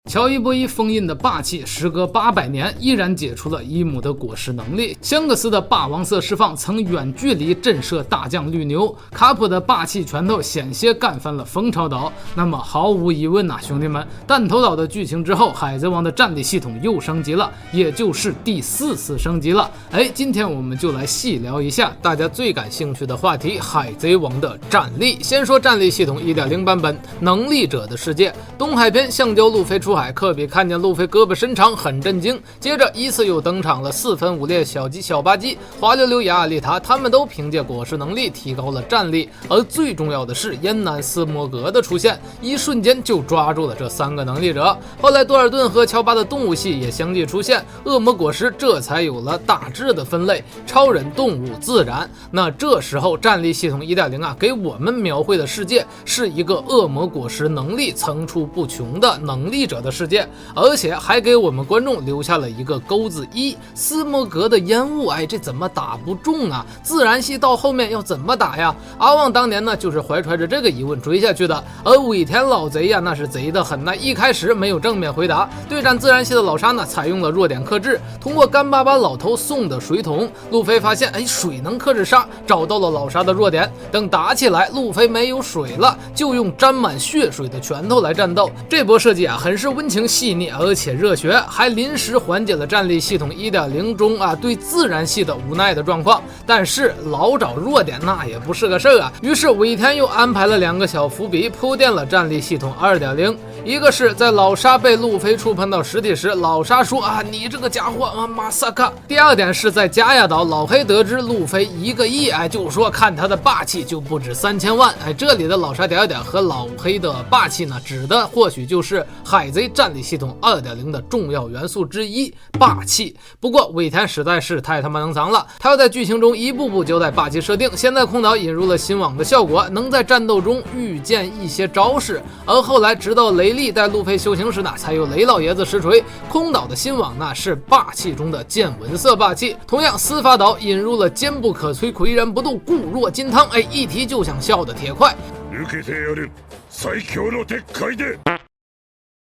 乔伊波伊封印的霸气，时隔800年依然解除了伊姆的果实能力。香克斯的霸王色释放曾远距离震慑大将绿牛，卡普的霸气拳头险些干翻了蜂巢岛。那么毫无疑问兄弟们，弹头岛的剧情之后，海贼王的战力系统又升级了，也就是第4次升级了。今天我们就来细聊一下大家最感兴趣的话题——海贼王的战力。先说战力系统 1.0 版本，能力者的世界。东海篇橡胶路飞出海，科比看见路飞胳膊伸长，很震惊。接着依次又登场了4分5裂小巴基、滑溜溜雅亚丽塔，他们都凭借果实能力提高了战力。而最重要的是烟南斯摩格的出现，一瞬间就抓住了这3个能力者。后来多尔顿和乔巴的动物系也相继出现，恶魔果实这才有了大致的分类：超人、动物、自然。那这时候战力系统 1.0 给我们描绘的世界是一个恶魔果实能力层出不穷的能力者的世界，而且还给我们观众留下了一个钩子1：斯摩格的烟雾，这怎么打不中啊？自然系到后面要怎么打呀？阿旺当年呢就是怀揣着这个疑问追下去的，而尾田老贼呀那是贼得很，一开始没有正面回答。对战自然系的老沙呢采用了弱点克制，通过干巴巴老头送的水桶，路飞发现水能克制沙，找到了老沙的弱点。等打起来，路飞没有水了，就用沾满血水的拳头来战斗。这波设计很是温情细腻，而且热血，还临时缓解了战力系统 1.0 中对自然系的无奈的状况。但是老找弱点那也不是个事儿于是尾田又安排了2个小伏笔，铺垫了战力系统 2.0。一个是在老沙被路飞触碰到实体时，老沙说你这个家伙马萨卡。第二点是在加亚岛，老黑得知路飞1个亿，就说看他的霸气就不止3000万。这里的老沙点和老黑的霸气呢，指的或许就是海贼战力系统 2.0 的重要元素之一——霸气。不过尾田实在是太他妈能藏了，他要在剧情中一步步交代霸气设定。现在空岛引入了新网的效果，能在战斗中预见一些招式，而后来直到雷利带路飞修行时呢，才有雷老爷子实锤。空岛的新网呢是霸气中的见闻色霸气。同样，司法岛引入了坚不可摧、岿然不动、固若金汤，一提就想笑的铁块。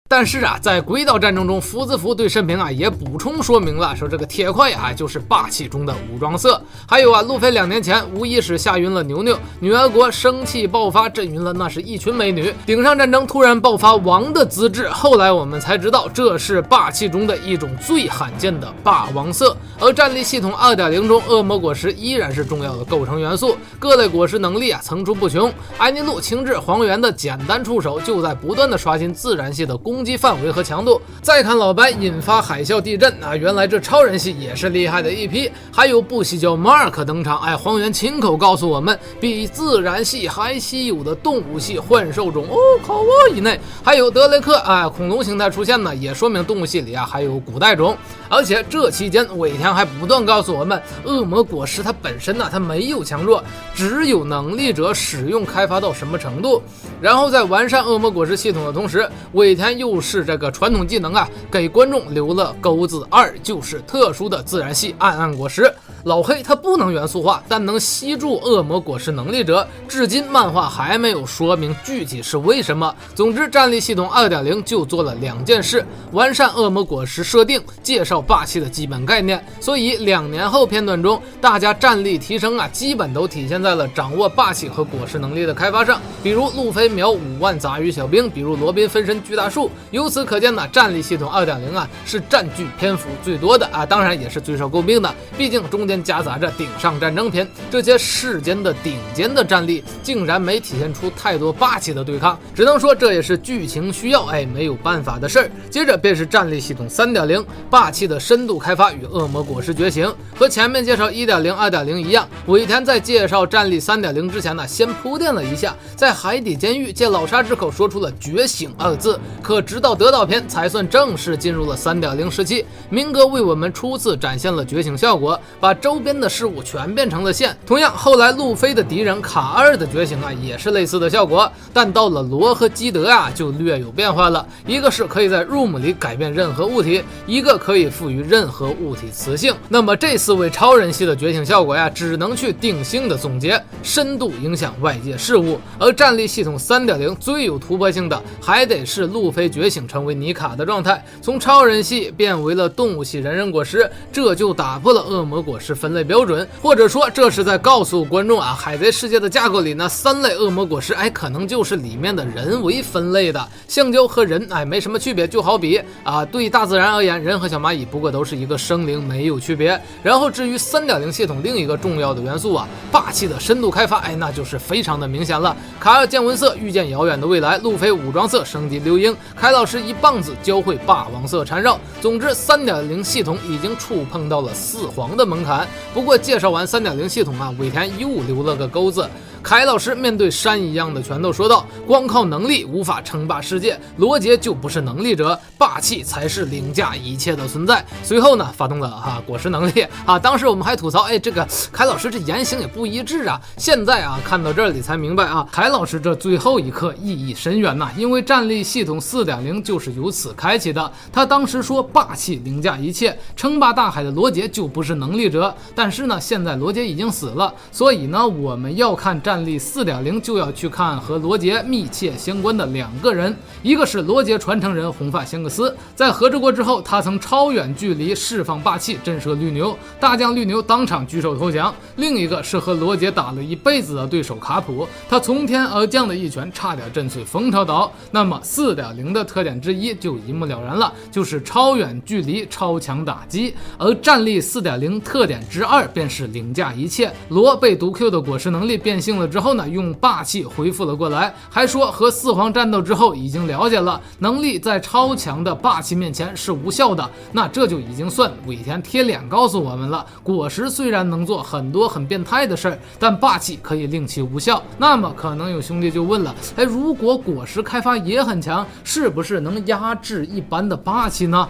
但是在鬼岛战争中，福兹福对申平也补充说明了，说这个铁块就是霸气中的武装色。还有路飞2年前无意识吓晕了牛牛，女儿国生气爆发震晕了那是一群美女，顶上战争突然爆发王的资质，后来我们才知道这是霸气中的一种最罕见的霸王色。而战力系统 2.0 中，恶魔果实依然是重要的构成元素，各类果实能力层出不穷。艾尼路、青雉、黄猿的简单出手就在不断的刷新自然系的攻击范围和强度。再看老白引发海啸地震原来这超人系也是厉害的一批。还有不惜叫 Mark 登场，黄猿亲口告诉我们，比自然系还稀有的动物系幻兽种考沃以内。还有德雷克恐龙形态出现呢，也说明动物系里还有古代种。而且这期间尾田还不断告诉我们，恶魔果实它本身它没有强弱，只有能力者使用开发到什么程度。然后在完善恶魔果实系统的同时，尾田又是这个传统技能给观众留了钩子2，就是特殊的自然系暗果实。老黑他不能元素化，但能吸住恶魔果实能力者，至今漫画还没有说明具体是为什么。总之战力系统 2.0 就做了2件事：完善恶魔果实设定，介绍霸气的基本概念。所以2年后片段中，大家战力提升基本都体现在了掌握霸气和果实能力的开发上，比如路飞秒5万杂鱼小兵，比如罗宾分身巨大树。由此可见战力系统 2.0 是占据篇幅最多的当然也是最受诟病的，毕竟中间夹杂着顶上战争篇，这些世间的顶尖的战力竟然没体现出太多霸气的对抗，只能说这也是剧情需要没有办法的事儿。接着便是战力系统 3.0， 霸气的深度开发与恶魔果实觉醒。和前面介绍 1.0 2.0 一样，尾田在介绍战力 3.0 之前先铺垫了一下，在海底监狱借老沙之口说出了觉醒2字，可直到得岛篇才算正式进入了 3.0 时期。明哥为我们初次展现了觉醒效果，把周边的事物全变成了线。同样，后来路飞的敌人卡2的觉醒也是类似的效果，但到了罗和基德就略有变化了。一个是可以在 room 里改变任何物体，一个可以赋予任何物体磁性。那么这4位超人系的觉醒效果只能去定性的总结，深度影响外界事物。而战力系统 3.0 最有突破性的还得是路飞觉醒成为妮卡的状态，从超人系变为了动物系人人果实，这就打破了恶魔果实分类标准，或者说这是在告诉观众啊，海贼世界的架构里呢，3类恶魔果实可能就是里面的人为分类的，橡胶和人没什么区别，就好比对大自然而言，人和小蚂蚁不过都是一个生灵，没有区别。然后至于 3.0 系统另一个重要的元素霸气的深度开发，那就是非常的明显了。卡尔见闻色预见遥远的未来，路飞武装色升级流鹰，凯老师一棒子教会霸王色缠绕。总之 3.0 系统已经触碰到了4皇的门槛。不过介绍完 3.0 系统尾田又留了个钩子。凯老师面对山一样的拳头说道：“光靠能力无法称霸世界，罗杰就不是能力者，霸气才是凌驾一切的存在。”随后呢，发动了果实能力当时我们还吐槽，这个凯老师这言行也不一致啊。现在看到这里才明白凯老师这最后一刻意义深远呐，因为战力系统 4.0 就是由此开启的。他当时说霸气凌驾一切，称霸大海的罗杰就不是能力者，但是呢，现在罗杰已经死了，所以呢，我们要看战力 4.0 就要去看和罗杰密切相关的2个人，一个是罗杰传承人红发香克斯，在和之国之后，他曾超远距离释放霸气震慑绿牛，大将绿牛当场举手投降；另一个是和罗杰打了一辈子的对手卡普，他从天而降的一拳差点震碎风涛岛。那么 4.0 的特点之一就一目了然了，就是超远距离超强打击，而战力 4.0 特点之2便是凌驾一切。罗被毒 Q 的果实能力变性了之后呢，用霸气恢复了过来，还说和4皇战斗之后已经了解了能力在超强的霸气面前是无效的。那这就已经算尾田贴脸告诉我们了，果实虽然能做很多很变态的事儿，但霸气可以令其无效。那么可能有兄弟就问了，如果果实开发也很强，是不是能压制一般的霸气呢？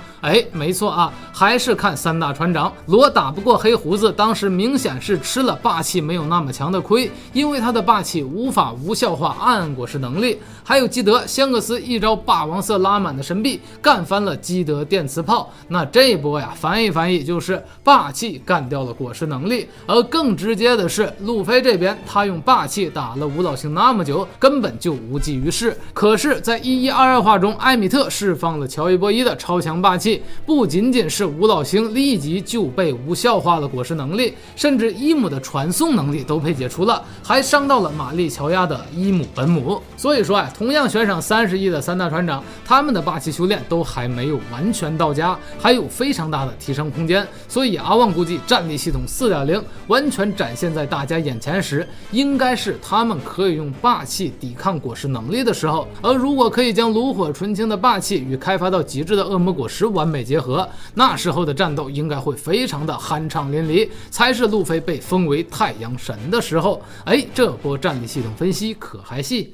没错还是看3大船长。罗打不过黑胡子，当时明显是吃了霸气没有那么强的亏，因为他的霸气无法无效化暗果实能力。还有基德香克斯一招霸王色拉满的神臂干翻了基德电磁炮，那这一波翻译就是霸气干掉了果实能力。而更直接的是路飞这边，他用霸气打了吴老星那么久，根本就无济于事。可是在1122话中，艾米特释放了乔伊波伊的超强霸气，不仅仅是吴老星立即就被无效化了果实能力，甚至伊姆的传送能力都被解除了，还伤到了玛丽乔亚的伊姆本姆。所以说同样悬赏30亿的3大船长，他们的霸气修炼都还没有完全到家，还有非常大的提升空间。所以阿旺估计战力系统 4.0 完全展现在大家眼前时，应该是他们可以用霸气抵抗果实能力的时候。而如果可以将炉火纯青的霸气与开发到极致的恶魔果实完美结合，那时候的战斗应该会非常的酣畅淋漓，才是路飞被封为太阳神的时候。这波战力系统分析可还细。